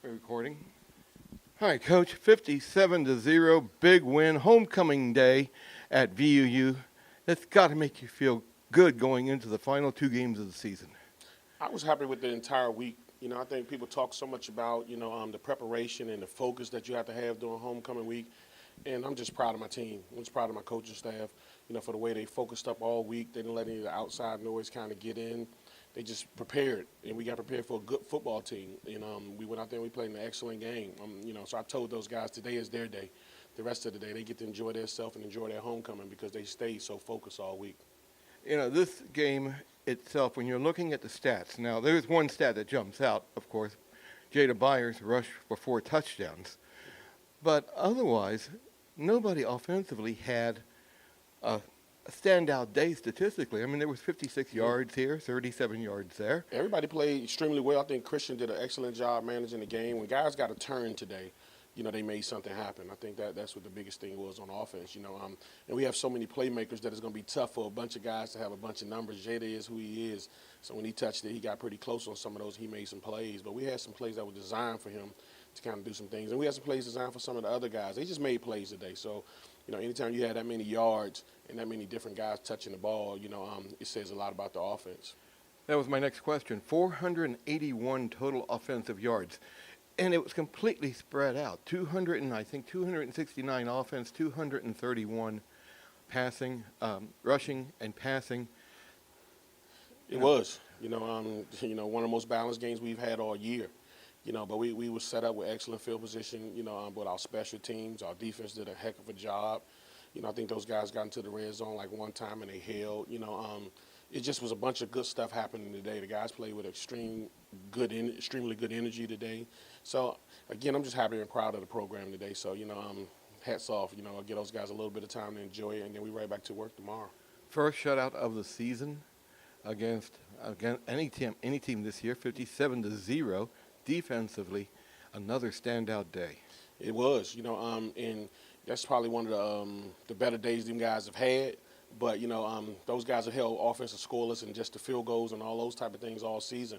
Recording. Hi, Coach. 57-0, big win, homecoming day at VUU. That's got to make you feel good going into the final two games of the season. I was happy with the entire week. I think people talk so much about, the preparation and the focus that you have to have during homecoming week. And I'm just proud of my team. I'm just proud of my coaching staff, for the way they focused up all week. They didn't let any of the outside noise kind of get in. They just prepared, and we got prepared for a good football team. We went out there and we played an excellent game. So I told those guys today is their day. The rest of the day, they get to enjoy themselves and enjoy their homecoming because they stayed so focused all week. This game itself, when you're looking at the stats, now there's one stat that jumps out, of course. Jada Byers rushed for 4 touchdowns. But otherwise, nobody offensively had a standout day statistically. I mean, there was 56 yards here, 37 yards there. Everybody played extremely well. I think Christian did an excellent job managing the game. When guys got a turn today, they made something happen. I think that's what the biggest thing was on offense. And we have so many playmakers that it's going to be tough for a bunch of guys to have a bunch of numbers. Jada is who he is. So when he touched it, he got pretty close on some of those. He made some plays. But we had some plays that were designed for him to kind of do some things. And we had some plays designed for some of the other guys. They just made plays today. So, anytime you had that many yards and that many different guys touching the ball, it says a lot about the offense. That was my next question. 481 total offensive yards. And it was completely spread out. 269 offense, 231 passing, rushing and passing. It was, one of the most balanced games we've had all year. But we were set up with excellent field position, with our special teams. Our defense did a heck of a job. I think those guys got into the red zone like one time and they held. It just was a bunch of good stuff happening today. The guys played with extremely good energy today. So, again, I'm just happy and proud of the program today. So, hats off. I'll give those guys a little bit of time to enjoy it, and then we right back to work tomorrow. First shutout of the season against any team this year, 57-0. Defensively, another standout day. It was, and that's probably one of the better days them guys have had. But, those guys have held offensive scoreless and just the field goals and all those type of things all season.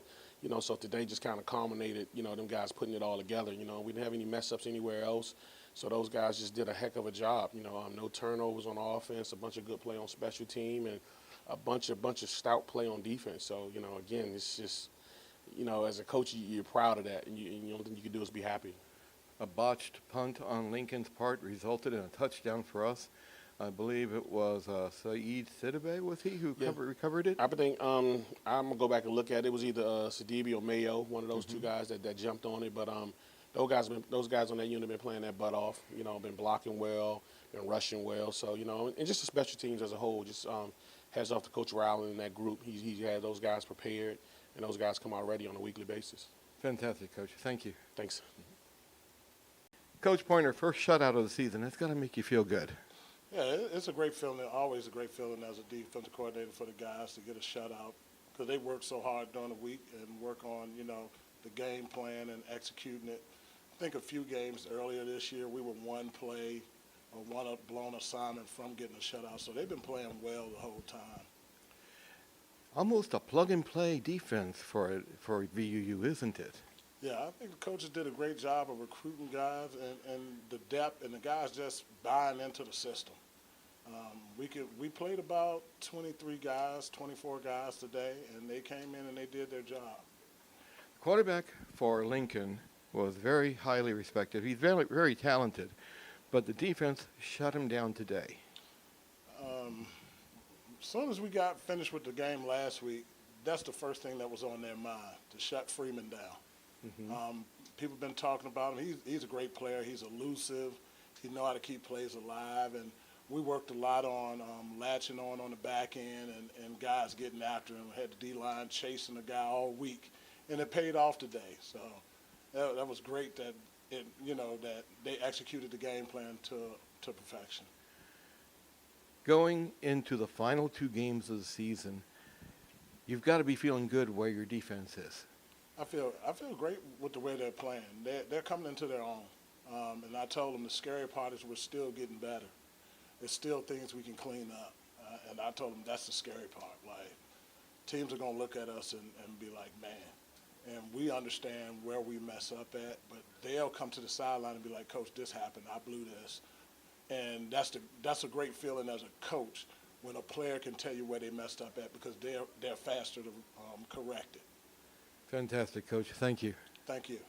So today just kind of culminated, them guys putting it all together. We didn't have any mess-ups anywhere else. So those guys just did a heck of a job. No turnovers on offense, a bunch of good play on special team, and a bunch of stout play on defense. So, again, it's just, as a coach, you're proud of that, and the only thing you can do is be happy. A botched punt on Lincoln's part resulted in a touchdown for us. I believe it was Saeed Sidibe, was he, who recovered it? I think I'm going to go back and look at it. It was either Sidibe or Mayo, one of those two guys that jumped on it. But those guys on that unit have been playing their butt off, been blocking well, been rushing well. So, and just the special teams as a whole, just heads off to Coach Rowland and that group. He had those guys prepared, and those guys come out ready on a weekly basis. Fantastic, Coach. Thank you. Thanks. Coach Pointer, first shutout of the season. That's got to make you feel good. Yeah, it's a great feeling. Always a great feeling as a defensive coordinator for the guys to get a shutout because they work so hard during the week and work on, the game plan and executing it. I think a few games earlier this year, we were one play or one blown assignment from getting a shutout. So they've been playing well the whole time. Almost a plug-and-play defense for VUU, isn't it? Yeah, I think the coaches did a great job of recruiting guys and the depth, and the guys just buying into the system. We played about 23 guys, 24 guys today, and they came in and they did their job. Quarterback for Lincoln was very highly respected. He's very, very talented, but the defense shut him down today. As soon as we got finished with the game last week, that's the first thing that was on their mind, to shut Freeman down. Mm-hmm. People have been talking about him. He's a great player. He's elusive. He knows how to keep plays alive. And we worked a lot on latching on the back end and guys getting after him. We had the D-line chasing the guy all week, and it paid off today. So that was great that that they executed the game plan to perfection. Going into the final two games of the season, you've got to be feeling good where your defense is. I feel great with the way they're playing. They're coming into their own. And I told them the scary part is we're still getting better. There's still things we can clean up. And I told them that's the scary part. Like, teams are going to look at us and be like, man, and we understand where we mess up at, but they'll come to the sideline and be like, Coach, this happened. I blew this. And that's a great feeling as a coach when a player can tell you where they messed up at because they're faster to correct it. Fantastic, Coach. Thank you. Thank you.